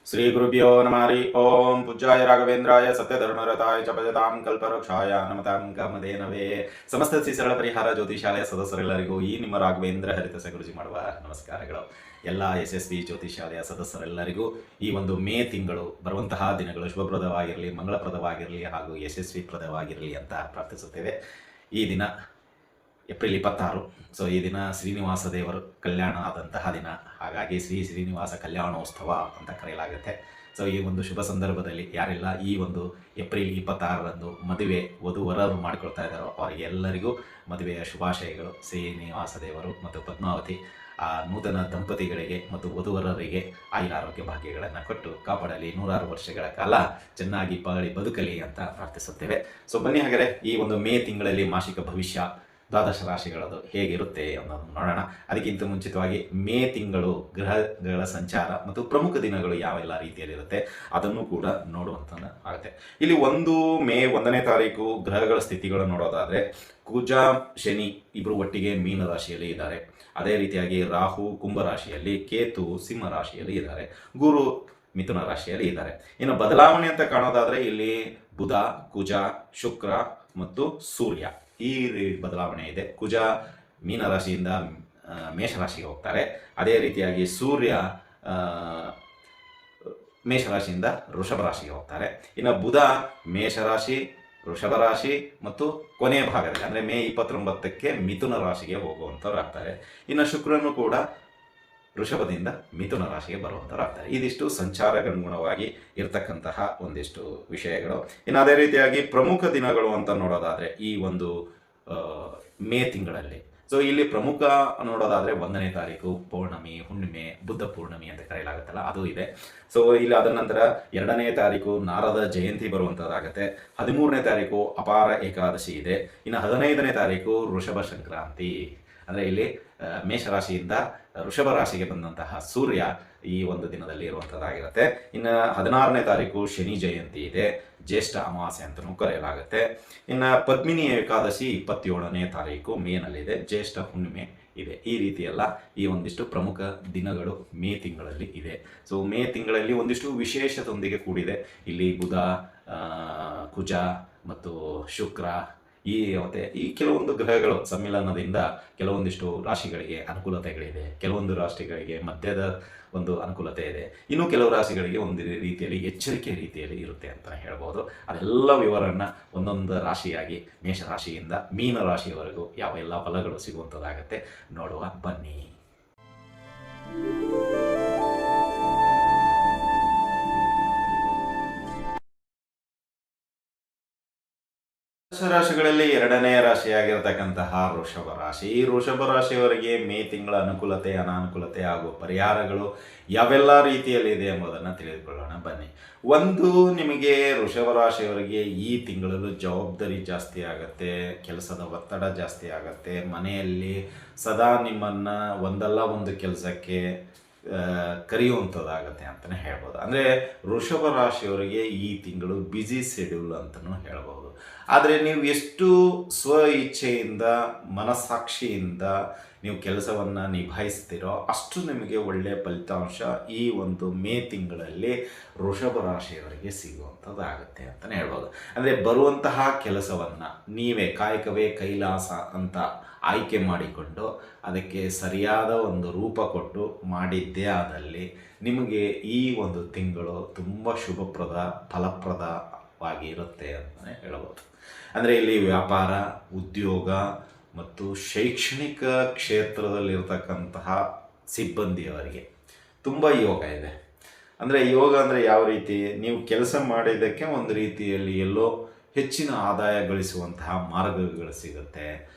ಶ್ರೀ ಗುರುಭ್ಯೋ ನಮಃ ಹರಿ ಓಂ ಪೂಜ್ಯಾಯ ರಾಘವೇಂದ್ರಾಯ ಸತ್ಯಧರ್ಮರತಾಯ ಚ ಭಜತಾಂ ಕಲ್ಪವೃಕ್ಷಾಯ ನಮತಾಂ ಕಾಮಧೇನವೇ. ಸಮಸ್ತ ಸರಳ ಪರಿಹಾರ ಜ್ಯೋತಿಷಾಲಯ ಸದಸ್ಯರೆಲ್ಲರಿಗೂ ಈ ನಿಮ್ಮ ರಾಘವೇಂದ್ರ ಹರಿತ ಗುರುಜಿ ಮಾಡುವ ನಮಸ್ಕಾರಗಳು. ಎಲ್ಲ ಯಶಸ್ವಿ ಜ್ಯೋತಿಷಾಲಯ ಸದಸ್ಯರೆಲ್ಲರಿಗೂ ಈ ಒಂದು ಮೇ ತಿಂಗಳು ಬರುವಂತಹ ದಿನಗಳು ಶುಭಪ್ರದವಾಗಿರಲಿ, ಮಂಗಳಪ್ರದವಾಗಿರಲಿ ಹಾಗೂ ಯಶಸ್ವಿಪ್ರದವಾಗಿರಲಿ ಅಂತ ಪ್ರಾರ್ಥಿಸುತ್ತೇವೆ. ಈ ದಿನ ಏಪ್ರಿಲ್ 26. ಸೊ ಈ ದಿನ ಶ್ರೀನಿವಾಸ ದೇವರು ಕಲ್ಯಾಣ ಆದಂತಹ ದಿನ, ಹಾಗಾಗಿ ಶ್ರೀನಿವಾಸ ಕಲ್ಯಾಣೋತ್ಸವ ಅಂತ ಕರೆಯಲಾಗುತ್ತೆ. ಸೊ ಈ ಒಂದು ಶುಭ ಸಂದರ್ಭದಲ್ಲಿ ಯಾರೆಲ್ಲ ಈ ಒಂದು ಏಪ್ರಿಲ್ 26ರಂದು ಮದುವೆ ವಧುವರರು ಮಾಡಿಕೊಳ್ತಾ ಇದ್ದಾರೋ ಅವರಿಗೆ ಎಲ್ಲರಿಗೂ ಮದುವೆಯ ಶುಭಾಶಯಗಳು. ಶ್ರೀನಿವಾಸ ದೇವರು ಮತ್ತು ಪದ್ಮಾವತಿ ಆ ನೂತನ ದಂಪತಿಗಳಿಗೆ ಮತ್ತು ವಧುವರರಿಗೆ ಆಯುರಾರೋಗ್ಯ ಭಾಗ್ಯಗಳನ್ನು ಕೊಟ್ಟು ಕಾಪಾಡಲಿ, 100 ವರ್ಷಗಳ ಕಾಲ ಚೆನ್ನಾಗಿ ಬಾಳಿ ಬದುಕಲಿ ಅಂತ ಪ್ರಾರ್ಥಿಸುತ್ತೇವೆ. ಸೊ ಬನ್ನಿ ಹಾಗಾದರೆ ಈ ಒಂದು ಮೇ ತಿಂಗಳಲ್ಲಿ ಮಾಸಿಕ ಭವಿಷ್ಯ ದ್ವಾದಶ ರಾಶಿಗಳದು ಹೇಗಿರುತ್ತೆ ಅನ್ನೋದನ್ನು ನೋಡೋಣ. ಅದಕ್ಕಿಂತ ಮುಂಚಿತವಾಗಿ ಮೇ ತಿಂಗಳು ಗ್ರಹಗಳ ಸಂಚಾರ ಮತ್ತು ಪ್ರಮುಖ ದಿನಗಳು ಯಾವೆಲ್ಲ ರೀತಿಯಲ್ಲಿರುತ್ತೆ ಅದನ್ನು ಕೂಡ ನೋಡುವಂತ ಆಗುತ್ತೆ. ಇಲ್ಲಿ ಮೇ 1ನೇ ತಾರೀಕು ಗ್ರಹಗಳ ಸ್ಥಿತಿಗಳನ್ನು ನೋಡೋದಾದರೆ, ಕುಜ ಶನಿ ಇಬ್ಬರು ಒಟ್ಟಿಗೆ ಮೀನ ರಾಶಿಯಲ್ಲಿ ಇದ್ದಾರೆ. ಅದೇ ರೀತಿಯಾಗಿ ರಾಹು ಕುಂಭ ರಾಶಿಯಲ್ಲಿ, ಕೇತು ಸಿಂಹ ರಾಶಿಯಲ್ಲಿ ಇದ್ದಾರೆ, ಗುರು ಮಿಥುನ ರಾಶಿಯಲ್ಲಿ ಇದ್ದಾರೆ. ಇನ್ನು ಬದಲಾವಣೆ ಅಂತ ಕಾಣೋದಾದರೆ ಇಲ್ಲಿ ಬುಧ, ಕುಜ, ಶುಕ್ರ ಮತ್ತು ಸೂರ್ಯ ಈ ಬದಲಾವಣೆ ಇದೆ. ಕುಜ ಮೀನರಾಶಿಯಿಂದ ಮೇಷರಾಶಿಗೆ ಹೋಗ್ತಾರೆ. ಅದೇ ರೀತಿಯಾಗಿ ಸೂರ್ಯ ಮೇಷರಾಶಿಯಿಂದ ವೃಷಭ ರಾಶಿಗೆ ಹೋಗ್ತಾರೆ. ಇನ್ನು ಬುಧ ಮೇಷರಾಶಿ, ವೃಷಭ ರಾಶಿ ಮತ್ತು ಕೊನೆಯ ಭಾಗದಲ್ಲಿ ಅಂದರೆ ಮೇ 29ಕ್ಕೆ ಮಿಥುನ ರಾಶಿಗೆ ಹೋಗುವಂಥವ್ರು ಆಗ್ತಾರೆ. ಇನ್ನು ಶುಕ್ರನು ಕೂಡ ವೃಷಭದಿಂದ ಮಿಥುನ ರಾಶಿಗೆ ಬರುವಂಥವ್ರಾಗ್ತಾರೆ. ಇದಿಷ್ಟು ಸಂಚಾರಗನುಗುಣವಾಗಿ ಇರತಕ್ಕಂತಹ ಒಂದಿಷ್ಟು ವಿಷಯಗಳು. ಇನ್ನು ಅದೇ ರೀತಿಯಾಗಿ ಪ್ರಮುಖ ದಿನಗಳು ಅಂತ ನೋಡೋದಾದರೆ ಈ ಒಂದು ಮೇ ತಿಂಗಳಲ್ಲಿ, ಸೊ ಇಲ್ಲಿ ಪ್ರಮುಖ ನೋಡೋದಾದರೆ 1ನೇ ತಾರೀಕು ಪೌರ್ಣಮಿ, ಹುಣ್ಣಿಮೆ, ಬುದ್ಧ ಪೂರ್ಣಮಿ ಅಂತ ಕರೆಯಲಾಗುತ್ತಲ್ಲ ಅದು ಇದೆ. ಸೊ ಇಲ್ಲಿ ಅದರ ನಂತರ 2ನೇ ತಾರೀಕು ನಾರದ ಜಯಂತಿ ಬರುವಂಥದ್ದಾಗುತ್ತೆ. 13ನೇ ತಾರೀಕು ಅಪಾರ ಏಕಾದಶಿ ಇದೆ. ಇನ್ನು 15ನೇ ತಾರೀಕು ವೃಷಭ ಸಂಕ್ರಾಂತಿ, ಅಂದರೆ ಇಲ್ಲಿ ಮೇಷರಾಶಿಯಿಂದ ವೃಷಭ ರಾಶಿಗೆ ಬಂದಂತಹ ಸೂರ್ಯ ಈ ಒಂದು ದಿನದಲ್ಲಿ ಇರುವಂಥದ್ದಾಗಿರುತ್ತೆ. ಇನ್ನು 16ನೇ ತಾರೀಕು ಶನಿ ಜಯಂತಿ ಇದೆ, ಜ್ಯೇಷ್ಠ ಅಮಾವಾಸ್ಯೆ ಅಂತಲೂ ಕರೆಯಲಾಗುತ್ತೆ. ಇನ್ನು ಪದ್ಮಿನಿ ಏಕಾದಶಿ 27ನೇ ತಾರೀಕು ಮೇನಲ್ಲಿದೆ, ಜ್ಯೇಷ್ಠ ಹುಣ್ಣಿಮೆ ಇದೆ. ಈ ರೀತಿಯೆಲ್ಲ ಈ ಒಂದಿಷ್ಟು ಪ್ರಮುಖ ದಿನಗಳು ಮೇ ತಿಂಗಳಲ್ಲಿ ಇದೆ. ಸೊ ಮೇ ತಿಂಗಳಲ್ಲಿ ಒಂದಿಷ್ಟು ವಿಶೇಷದೊಂದಿಗೆ ಕೂಡಿದೆ. ಇಲ್ಲಿ ಬುಧ, ಕುಜ ಮತ್ತು ಶುಕ್ರ ಮತ್ತೆ ಈ ಕೆಲವೊಂದು ಗ್ರಹಗಳು ಸಮ್ಮಿಲನದಿಂದ ಕೆಲವೊಂದಿಷ್ಟು ರಾಶಿಗಳಿಗೆ ಅನುಕೂಲತೆಗಳಿದೆ, ಕೆಲವೊಂದು ರಾಶಿಗಳಿಗೆ ಮಧ್ಯದ ಒಂದು ಅನುಕೂಲತೆ ಇದೆ, ಇನ್ನು ಕೆಲವು ರಾಶಿಗಳಿಗೆ ಒಂದು ರೀತಿಯಲ್ಲಿ ಎಚ್ಚರಿಕೆ ರೀತಿಯಲ್ಲಿ ಇರುತ್ತೆ ಅಂತ ಹೇಳ್ಬೋದು. ಅದೆಲ್ಲ ವಿವರನ್ನ ಒಂದೊಂದು ರಾಶಿಯಾಗಿ ಮೇಷರಾಶಿಯಿಂದ ಮೀನ ರಾಶಿಯವರೆಗೂ ಯಾವೆಲ್ಲ ಫಲಗಳು ಸಿಗುವಂಥದ್ದಾಗತ್ತೆ ನೋಡುವ ಬನ್ನಿ. ರಾಶಿಗಳಲ್ಲಿ 2ನೇ ರಾಶಿಯಾಗಿರತಕ್ಕಂತಹ ವೃಷಭ ರಾಶಿ. ಈ ವೃಷಭ ರಾಶಿಯವರಿಗೆ ಮೇ ತಿಂಗಳ ಅನುಕೂಲತೆ, ಅನಾನುಕೂಲತೆ ಹಾಗೂ ಪರಿಹಾರಗಳು ಯಾವೆಲ್ಲ ರೀತಿಯಲ್ಲಿ ಇದೆ ಎಂಬುದನ್ನು ತಿಳಿದುಕೊಳ್ಳೋಣ ಬನ್ನಿ. ನಿಮಗೆ ವೃಷಭ ರಾಶಿಯವರಿಗೆ ಈ ತಿಂಗಳಲ್ಲೂ ಜವಾಬ್ದಾರಿ ಜಾಸ್ತಿ ಆಗುತ್ತೆ, ಕೆಲಸದ ಒತ್ತಡ ಜಾಸ್ತಿ ಆಗುತ್ತೆ, ಮನೆಯಲ್ಲಿ ಸದಾ ನಿಮ್ಮನ್ನು ಒಂದಲ್ಲ ಒಂದು ಕೆಲಸಕ್ಕೆ ಕರೆಯುವಂಥದ್ದಾಗತ್ತೆ ಅಂತಲೇ ಹೇಳ್ಬೋದು. ಅಂದರೆ ವೃಷಭ ರಾಶಿಯವರಿಗೆ ಈ ತಿಂಗಳು ಬ್ಯುಸಿ ಶೆಡ್ಯೂಲ್ ಅಂತಲೂ ಹೇಳ್ಬೋದು. ಆದರೆ ನೀವು ಎಷ್ಟು ಸ್ವ ಇಚ್ಛೆಯಿಂದ ಮನಸ್ಸಾಕ್ಷಿಯಿಂದ ನೀವು ಕೆಲಸವನ್ನು ನಿಭಾಯಿಸ್ತೀರೋ ಅಷ್ಟು ನಿಮಗೆ ಒಳ್ಳೆಯ ಫಲಿತಾಂಶ ಈ ಒಂದು ಮೇ ತಿಂಗಳಲ್ಲಿ ವೃಷಭ ರಾಶಿಯವರಿಗೆ ಸಿಗುವಂಥದ್ದಾಗುತ್ತೆ ಅಂತಲೇ ಹೇಳ್ಬೋದು. ಅಂದರೆ ಬರುವಂತಹ ಕೆಲಸವನ್ನು ನೀವೇ ಕಾಯಕವೇ ಕೈಲಾಸ ಅಂತ ಆಯ್ಕೆ ಮಾಡಿಕೊಂಡು ಅದಕ್ಕೆ ಸರಿಯಾದ ಒಂದು ರೂಪ ಕೊಟ್ಟು ಮಾಡಿದ್ದೇ ಆದಲ್ಲಿ ನಿಮಗೆ ಈ ಒಂದು ತಿಂಗಳು ತುಂಬ ಶುಭಪ್ರದ ಫಲಪ್ರದವಾಗಿ ಇರುತ್ತೆ ಅಂತಲೇ ಹೇಳ್ಬೋದು. ಅಂದರೆ ಇಲ್ಲಿ ವ್ಯಾಪಾರ, ಉದ್ಯೋಗ ಮತ್ತು ಶೈಕ್ಷಣಿಕ ಕ್ಷೇತ್ರದಲ್ಲಿರ್ತಕ್ಕಂತಹ ಸಿಬ್ಬಂದಿಯವರಿಗೆ ತುಂಬ ಯೋಗ ಇದೆ. ಅಂದರೆ ಯೋಗ ಅಂದರೆ ಯಾವ ರೀತಿ, ನೀವು ಕೆಲಸ ಮಾಡಿದ್ದಕ್ಕೆ ಒಂದು ರೀತಿಯಲ್ಲಿ ಎಲ್ಲೋ ಹೆಚ್ಚಿನ ಆದಾಯ ಗಳಿಸುವಂತಹ ಮಾರ್ಗಗಳು ಸಿಗುತ್ತೆ.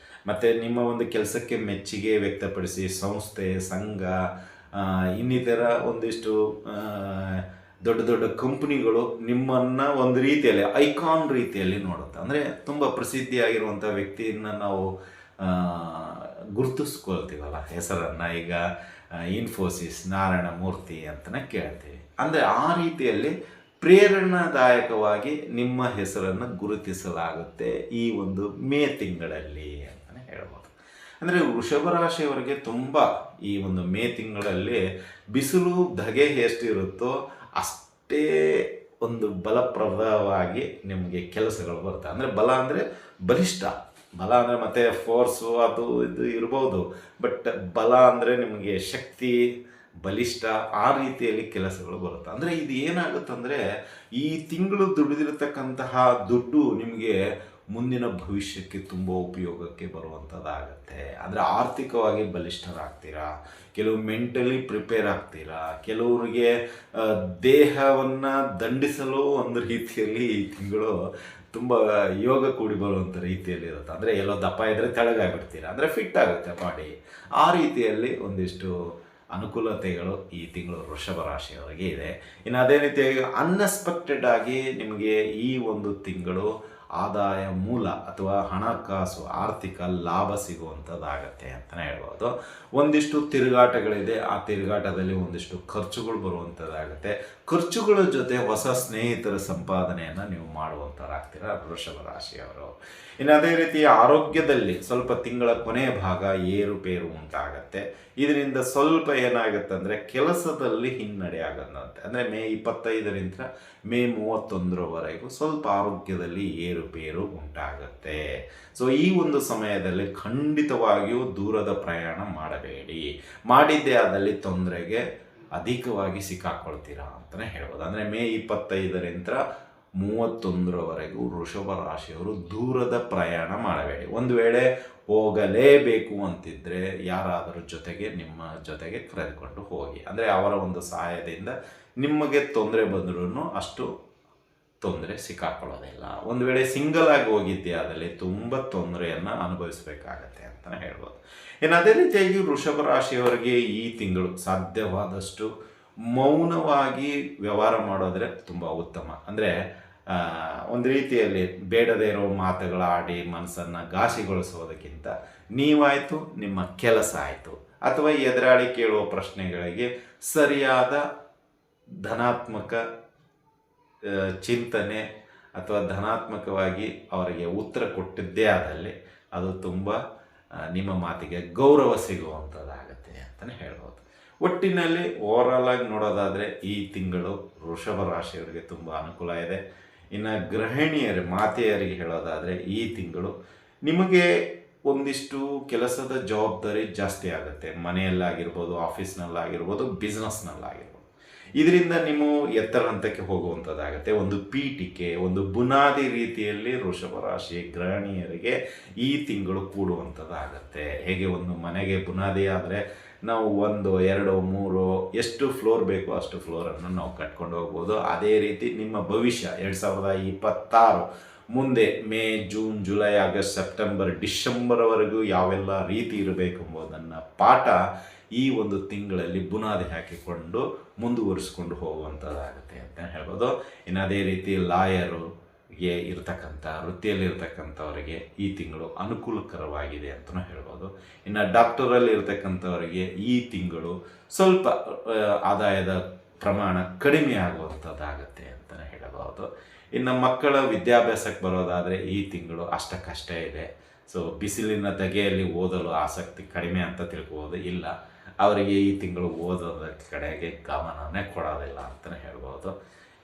ಮತ್ತು ನಿಮ್ಮ ಒಂದು ಕೆಲಸಕ್ಕೆ ಮೆಚ್ಚುಗೆ ವ್ಯಕ್ತಪಡಿಸಿ ಸಂಸ್ಥೆ, ಸಂಘ, ಇನ್ನಿತರ ಒಂದಿಷ್ಟು ದೊಡ್ಡ ದೊಡ್ಡ ಕಂಪ್ನಿಗಳು ನಿಮ್ಮನ್ನು ಒಂದು ರೀತಿಯಲ್ಲಿ ಐಕಾನ್ ರೀತಿಯಲ್ಲಿ ನೋಡುತ್ತೆ. ಅಂದರೆ ತುಂಬ ಪ್ರಸಿದ್ಧಿಯಾಗಿರುವಂಥ ವ್ಯಕ್ತಿಯನ್ನು ನಾವು ಗುರುತಿಸ್ಕೊಳ್ತೀವಲ್ಲ ಹೆಸರನ್ನು, ಈಗ ಇನ್ಫೋಸಿಸ್ ನಾರಾಯಣ ಮೂರ್ತಿ ಅಂತಲೇ ಕೇಳ್ತೀವಿ. ಅಂದರೆ ಆ ರೀತಿಯಲ್ಲಿ ಪ್ರೇರಣಾದಾಯಕವಾಗಿ ನಿಮ್ಮ ಹೆಸರನ್ನು ಗುರುತಿಸಲಾಗುತ್ತೆ ಈ ಒಂದು ಮೇ ತಿಂಗಳಲ್ಲಿ ಅಂತಲೇ ಹೇಳ್ಬೋದು. ಅಂದರೆ ವೃಷಭ ರಾಶಿಯವರಿಗೆ ತುಂಬ ಈ ಒಂದು ಮೇ ತಿಂಗಳಲ್ಲಿ ಬಿಸಿಲು ಧಗೆ ಎಷ್ಟು ಇರುತ್ತೋ ಅಷ್ಟೇ ಒಂದು ಬಲಪ್ರದವಾಗಿ ನಿಮಗೆ ಕೆಲಸಗಳು ಬರುತ್ತೆ. ಅಂದರೆ ಬಲ ಅಂದರೆ ಬಲಿಷ್ಠ, ಬಲ ಅಂದರೆ ಮತ್ತೆ ಫೋರ್ಸು ಅದು ಇದು ಇರ್ಬೋದು, ಬಟ್ ಬಲ ಅಂದರೆ ನಿಮಗೆ ಶಕ್ತಿ, ಬಲಿಷ್ಠ, ಆ ರೀತಿಯಲ್ಲಿ ಕೆಲಸಗಳು ಬರುತ್ತೆ. ಅಂದರೆ ಇದು ಏನಾಗುತ್ತಂದರೆ ಈ ತಿಂಗಳು ದುಡಿದಿರತಕ್ಕಂತಹ ದುಡ್ಡು ನಿಮಗೆ ಮುಂದಿನ ಭವಿಷ್ಯಕ್ಕೆ ತುಂಬ ಉಪಯೋಗಕ್ಕೆ ಬರುವಂಥದ್ದಾಗತ್ತೆ. ಅಂದರೆ ಆರ್ಥಿಕವಾಗಿ ಬಲಿಷ್ಠರಾಗ್ತೀರಾ, ಕೆಲವು ಮೆಂಟಲಿ ಪ್ರಿಪೇರ್ ಆಗ್ತೀರಾ, ಕೆಲವರಿಗೆ ದೇಹವನ್ನು ದಂಡಿಸಲು ಒಂದು ರೀತಿಯಲ್ಲಿ ಈ ತಿಂಗಳು ತುಂಬ ಯೋಗ ಕೂಡಿ ಬರುವಂಥ ರೀತಿಯಲ್ಲಿ ಇರುತ್ತೆ. ಅಂದರೆ ಎಲ್ಲೋ ದಪ್ಪ ಇದ್ದರೆ ತೆಳಗಾಗ್ಬಿಡ್ತೀರಾ, ಅಂದರೆ ಫಿಟ್ ಆಗುತ್ತೆ ಬಾಡಿ. ಆ ರೀತಿಯಲ್ಲಿ ಒಂದಿಷ್ಟು ಅನುಕೂಲತೆಗಳು ಈ ತಿಂಗಳು ವೃಷಭ ರಾಶಿಯವರಿಗೆ ಇದೆ. ಇನ್ನು ಅದೇ ರೀತಿಯಾಗಿ ಅನ್ಎಕ್ಸ್ಪೆಕ್ಟೆಡ್ ಆಗಿ ನಿಮಗೆ ಈ ಒಂದು ತಿಂಗಳು ಆದಾಯ ಮೂಲ ಅಥವಾ ಹಣಕಾಸು ಆರ್ಥಿಕ ಲಾಭ ಸಿಗುವಂಥದ್ದಾಗತ್ತೆ ಅಂತಲೇ ಹೇಳ್ಬೋದು. ಒಂದಿಷ್ಟು ತಿರುಗಾಟಗಳಿದೆ, ಆ ತಿರುಗಾಟದಲ್ಲಿ ಒಂದಿಷ್ಟು ಖರ್ಚುಗಳು ಬರುವಂಥದ್ದಾಗುತ್ತೆ. ಖರ್ಚುಗಳ ಜೊತೆ ಹೊಸ ಸ್ನೇಹಿತರ ಸಂಪಾದನೆಯನ್ನು ನೀವು ಮಾಡುವಂಥವ್ರಾಗ್ತೀರ ವೃಷಭ ರಾಶಿಯವರು. ಇನ್ನು ಅದೇ ರೀತಿ ಆರೋಗ್ಯದಲ್ಲಿ ಸ್ವಲ್ಪ ತಿಂಗಳ ಕೊನೆಯ ಭಾಗ ಏರುಪೇರು ಉಂಟಾಗತ್ತೆ. ಇದರಿಂದ ಸ್ವಲ್ಪ ಏನಾಗುತ್ತೆ ಅಂದರೆ ಕೆಲಸದಲ್ಲಿ ಹಿನ್ನಡೆ ಆಗೋದಂತೆ. ಅಂದರೆ ಮೇ 25ರಿಂದ ಮೇ 31ರವರೆಗೂ ಸ್ವಲ್ಪ ಆರೋಗ್ಯದಲ್ಲಿ ಏರುಪೇರು ಉಂಟಾಗುತ್ತೆ. ಸೊ ಈ ಒಂದು ಸಮಯದಲ್ಲಿ ಖಂಡಿತವಾಗಿಯೂ ದೂರದ ಪ್ರಯಾಣ ಮಾಡಬೇಡಿ. ಮಾಡಿದ್ದೇ ಆದಲ್ಲಿ ತೊಂದರೆಗೆ ಅಧಿಕವಾಗಿ ಸಿಕ್ಕಾಕೊಳ್ತೀರಾ ಅಂತಲೇ ಹೇಳ್ಬೋದು. ಅಂದರೆ ಮೇ 25ರಿಂದ 31ರವರೆಗೂ ವೃಷಭ ರಾಶಿಯವರು ದೂರದ ಪ್ರಯಾಣ ಮಾಡಬೇಡಿ. ಒಂದು ವೇಳೆ ಹೋಗಲೇಬೇಕು ಅಂತಿದ್ದರೆ ಯಾರಾದರೂ ಜೊತೆಗೆ ನಿಮ್ಮ ಜೊತೆಗೆ ಕರೆದುಕೊಂಡು ಹೋಗಿ. ಅಂದರೆ ಅವರ ಒಂದು ಸಹಾಯದಿಂದ ನಿಮಗೆ ತೊಂದರೆ ಬಂದ್ರೂ ಅಷ್ಟು ತೊಂದರೆ ಸಿಕ್ಕಾಕೊಳ್ಳೋದಿಲ್ಲ. ಒಂದು ವೇಳೆ ಸಿಂಗಲ್ ಆಗಿ ಹೋಗಿದ್ದೆ ಆದಲ್ಲಿ ತುಂಬ ತೊಂದರೆಯನ್ನು ಅನುಭವಿಸಬೇಕಾಗತ್ತೆ ಅಂತಲೇ ಹೇಳ್ಬೋದು. ಇನ್ನು ಅದೇ ರೀತಿಯಾಗಿ ವೃಷಭ ರಾಶಿಯವರಿಗೆ ಈ ತಿಂಗಳು ಸಾಧ್ಯವಾದಷ್ಟು ಮೌನವಾಗಿ ವ್ಯವಹಾರ ಮಾಡೋದ್ರೆ ತುಂಬ ಉತ್ತಮ. ಅಂದರೆ ಒಂದು ರೀತಿಯಲ್ಲಿ ಬೇಡದೇ ಇರೋ ಮಾತುಗಳಾಡಿ ಮನಸ್ಸನ್ನು ಘಾಸಿಗೊಳಿಸೋದಕ್ಕಿಂತ ನೀವಾಯಿತು, ನಿಮ್ಮ ಕೆಲಸ ಆಯಿತು, ಅಥವಾ ಎದುರಾಳಿ ಕೇಳುವ ಪ್ರಶ್ನೆಗಳಿಗೆ ಸರಿಯಾದ ಧನಾತ್ಮಕ ಚಿಂತನೆ ಅಥವಾ ಧನಾತ್ಮಕವಾಗಿ ಅವರಿಗೆ ಉತ್ತರ ಕೊಟ್ಟಿದ್ದೇ ಆದಲ್ಲಿ ಅದು ತುಂಬ ನಿಮ್ಮ ಮಾತಿಗೆ ಗೌರವ ಸಿಗುವಂಥದ್ದಾಗತ್ತೆ ಅಂತಲೇ ಹೇಳ್ಬೋದು. ಒಟ್ಟಿನಲ್ಲಿ ಓವರಾಲ್ ಆಗಿ ನೋಡೋದಾದರೆ ಈ ತಿಂಗಳು ವೃಷಭ ರಾಶಿಯವರಿಗೆ ತುಂಬ ಅನುಕೂಲ ಇದೆ. ಇನ್ನು ಗೃಹಿಣಿಯರು ಮಾತೆಯರಿಗೆ ಹೇಳೋದಾದರೆ ಈ ತಿಂಗಳು ನಿಮಗೆ ಒಂದಿಷ್ಟು ಕೆಲಸದ ಜವಾಬ್ದಾರಿ ಜಾಸ್ತಿ ಆಗುತ್ತೆ. ಮನೆಯಲ್ಲಾಗಿರ್ಬೋದು, ಆಫೀಸ್ನಲ್ಲಾಗಿರ್ಬೋದು, ಬಿಸ್ನೆಸ್ನಲ್ಲಾಗಿರ್ಬೋದು. ಇದರಿಂದ ನೀವು ಎತ್ತರ ಹಂತಕ್ಕೆ ಹೋಗುವಂಥದ್ದಾಗುತ್ತೆ. ಒಂದು ಪೀಠಿಕೆ, ಒಂದು ಬುನಾದಿ ರೀತಿಯಲ್ಲಿ ವೃಷಭ ರಾಶಿ ಗೃಹಿಣಿಯರಿಗೆ ಈ ತಿಂಗಳು ಕೂಡುವಂಥದ್ದಾಗತ್ತೆ. ಹೇಗೆ ಒಂದು ಮನೆಗೆ ಬುನಾದಿ ಆದರೆ ನಾವು 1, 2, 3 ಎಷ್ಟು ಫ್ಲೋರ್ ಬೇಕೋ ಅಷ್ಟು ಫ್ಲೋರನ್ನು ನಾವು ಕಟ್ಕೊಂಡು ಹೋಗ್ಬೋದು. ಅದೇ ರೀತಿ ನಿಮ್ಮ ಭವಿಷ್ಯ 2026 ಮುಂದೆ May, June, July, August, September, ಡಿಸೆಂಬರ್ವರೆಗೂ ಯಾವೆಲ್ಲ ರೀತಿ ಇರಬೇಕೆಂಬುದನ್ನು ಪಾಠ ಈ ಒಂದು ತಿಂಗಳಲ್ಲಿ ಬುನಾದಿ ಹಾಕಿಕೊಂಡು ಮುಂದುವರಿಸ್ಕೊಂಡು ಹೋಗುವಂಥದ್ದಾಗುತ್ತೆ ಅಂತ ಹೇಳ್ಬೋದು. ಇನ್ನು ಅದೇ ರೀತಿ ಲಾಯರುಗೆ ಇರ್ತಕ್ಕಂಥ ವೃತ್ತಿಯಲ್ಲಿರ್ತಕ್ಕಂಥವರಿಗೆ ಈ ತಿಂಗಳು ಅನುಕೂಲಕರವಾಗಿದೆ ಅಂತಲೂ ಹೇಳ್ಬೋದು. ಇನ್ನು ಡಾಕ್ಟರಲ್ಲಿ ಇರ್ತಕ್ಕಂಥವರಿಗೆ ಈ ತಿಂಗಳು ಸ್ವಲ್ಪ ಆದಾಯದ ಪ್ರಮಾಣ ಕಡಿಮೆ ಆಗುವಂಥದ್ದಾಗುತ್ತೆ ಅಂತಲೇ ಹೇಳಬಹುದು. ಇನ್ನು ಮಕ್ಕಳ ವಿದ್ಯಾಭ್ಯಾಸಕ್ಕೆ ಬರೋದಾದರೆ ಈ ತಿಂಗಳು ಅಷ್ಟಕ್ಕಷ್ಟೇ ಇದೆ. ಸೊ ಬಿಸಿಲಿನ ಧಗೆಯಲ್ಲಿ ಓದಲು ಆಸಕ್ತಿ ಕಡಿಮೆ ಅಂತ ತಿಳ್ಕೋಬೋದು. ಇಲ್ಲ, ಅವರಿಗೆ ಈ ತಿಂಗಳು ಓದೋದ ಕಡೆಗೆ ಗಮನನೇ ಕೊಡೋದಿಲ್ಲ ಅಂತಲೇ ಹೇಳ್ಬೋದು.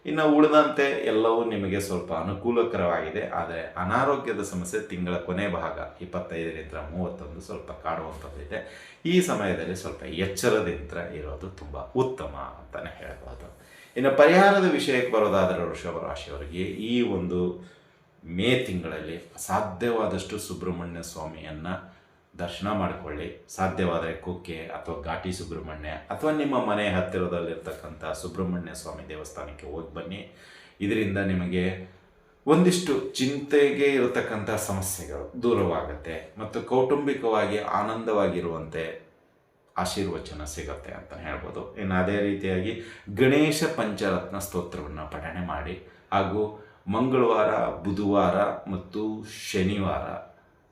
ಇನ್ನು ಉಳಿದಂತೆ ಎಲ್ಲವೂ ನಿಮಗೆ ಸ್ವಲ್ಪ ಅನುಕೂಲಕರವಾಗಿದೆ. ಆದರೆ ಅನಾರೋಗ್ಯದ ಸಮಸ್ಯೆ ತಿಂಗಳ ಕೊನೆ ಭಾಗ 25ರಿಂದ 31 ಸ್ವಲ್ಪ ಕಾಡುವಂಥದ್ದಿದೆ. ಈ ಸಮಯದಲ್ಲಿ ಸ್ವಲ್ಪ ಎಚ್ಚರದಿಂದ ಇರೋದು ತುಂಬ ಉತ್ತಮ ಅಂತಲೇ ಹೇಳ್ಬೋದು. ಇನ್ನು ಪರಿಹಾರದ ವಿಷಯಕ್ಕೆ ಬರೋದಾದರೆ ವೃಷಭ ರಾಶಿಯವರಿಗೆ ಈ ಒಂದು ಮೇ ತಿಂಗಳಲ್ಲಿ ಸಾಧ್ಯವಾದಷ್ಟು ಸುಬ್ರಹ್ಮಣ್ಯ ಸ್ವಾಮಿಯನ್ನು ದರ್ಶನ ಮಾಡಿಕೊಳ್ಳಿ. ಸಾಧ್ಯವಾದರೆ ಕುಕ್ಕೆ ಅಥವಾ ಘಾಟಿ ಸುಬ್ರಹ್ಮಣ್ಯ ಅಥವಾ ನಿಮ್ಮ ಮನೆ ಹತ್ತಿರದಲ್ಲಿರ್ತಕ್ಕಂಥ ಸುಬ್ರಹ್ಮಣ್ಯ ಸ್ವಾಮಿ ದೇವಸ್ಥಾನಕ್ಕೆ ಹೋಗಿ ಬನ್ನಿ. ಇದರಿಂದ ನಿಮಗೆ ಒಂದಿಷ್ಟು ಚಿಂತೆಗೆ ಇರತಕ್ಕಂಥ ಸಮಸ್ಯೆಗಳು ದೂರವಾಗುತ್ತೆ ಮತ್ತು ಕೌಟುಂಬಿಕವಾಗಿ ಆನಂದವಾಗಿರುವಂತೆ ಆಶೀರ್ವಚನ ಸಿಗುತ್ತೆ ಅಂತ ಹೇಳ್ಬೋದು. ಇನ್ನು ಅದೇ ರೀತಿಯಾಗಿ ಗಣೇಶ ಪಂಚರತ್ನ ಸ್ತೋತ್ರವನ್ನು ಪಠಣೆ ಮಾಡಿ ಹಾಗೂ ಮಂಗಳವಾರ, ಬುಧವಾರ ಮತ್ತು ಶನಿವಾರ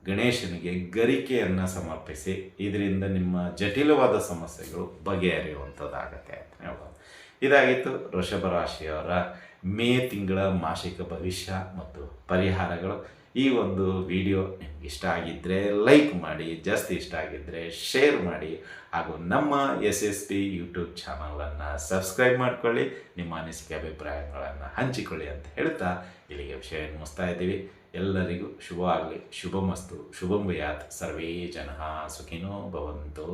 ಗಣೇಶನಿಗೆ ಗರಿಕೆಯನ್ನು ಸಮರ್ಪಿಸಿ. ಇದರಿಂದ ನಿಮ್ಮ ಜಟಿಲವಾದ ಸಮಸ್ಯೆಗಳು ಬಗೆಹರಿಯುವಂಥದ್ದಾಗತ್ತೆ ಅಂತ ಹೇಳ್ಬೋದು. ಇದಾಗಿತ್ತು ವೃಷಭ ರಾಶಿಯವರ ಮೇ ತಿಂಗಳ ಮಾಸಿಕ ಭವಿಷ್ಯ ಮತ್ತು ಪರಿಹಾರಗಳು. ಈ ಒಂದು ವಿಡಿಯೋ ನಿಮ್ಗೆ ಇಷ್ಟ ಆಗಿದ್ದರೆ ಲೈಕ್ ಮಾಡಿ, ಜಾಸ್ತಿ ಇಷ್ಟ ಆಗಿದ್ದರೆ ಶೇರ್ ಮಾಡಿ, ಹಾಗೂ ನಮ್ಮ SSP ಯೂಟ್ಯೂಬ್ ಚಾನಲನ್ನು ಸಬ್ಸ್ಕ್ರೈಬ್ ಮಾಡ್ಕೊಳ್ಳಿ, ನಿಮ್ಮ ಅನಿಸಿಕೆ ಅಭಿಪ್ರಾಯಗಳನ್ನು ಹಂಚಿಕೊಳ್ಳಿ ಅಂತ ಹೇಳ್ತಾ ಇಲ್ಲಿಗೆ ವಿಷಯ ಮುಗಿಸ್ತಾ ಇದ್ದೀವಿ. ಎಲ್ಲರಿಗೂ ಶುಭವಾಗಲಿ, ಶುಭಮಸ್ತು, ಶುಭಂ ಭೂಯಾತ್, ಸರ್ವೇ ಜನಃ ಸುಖಿನೋ ಭವಂತು.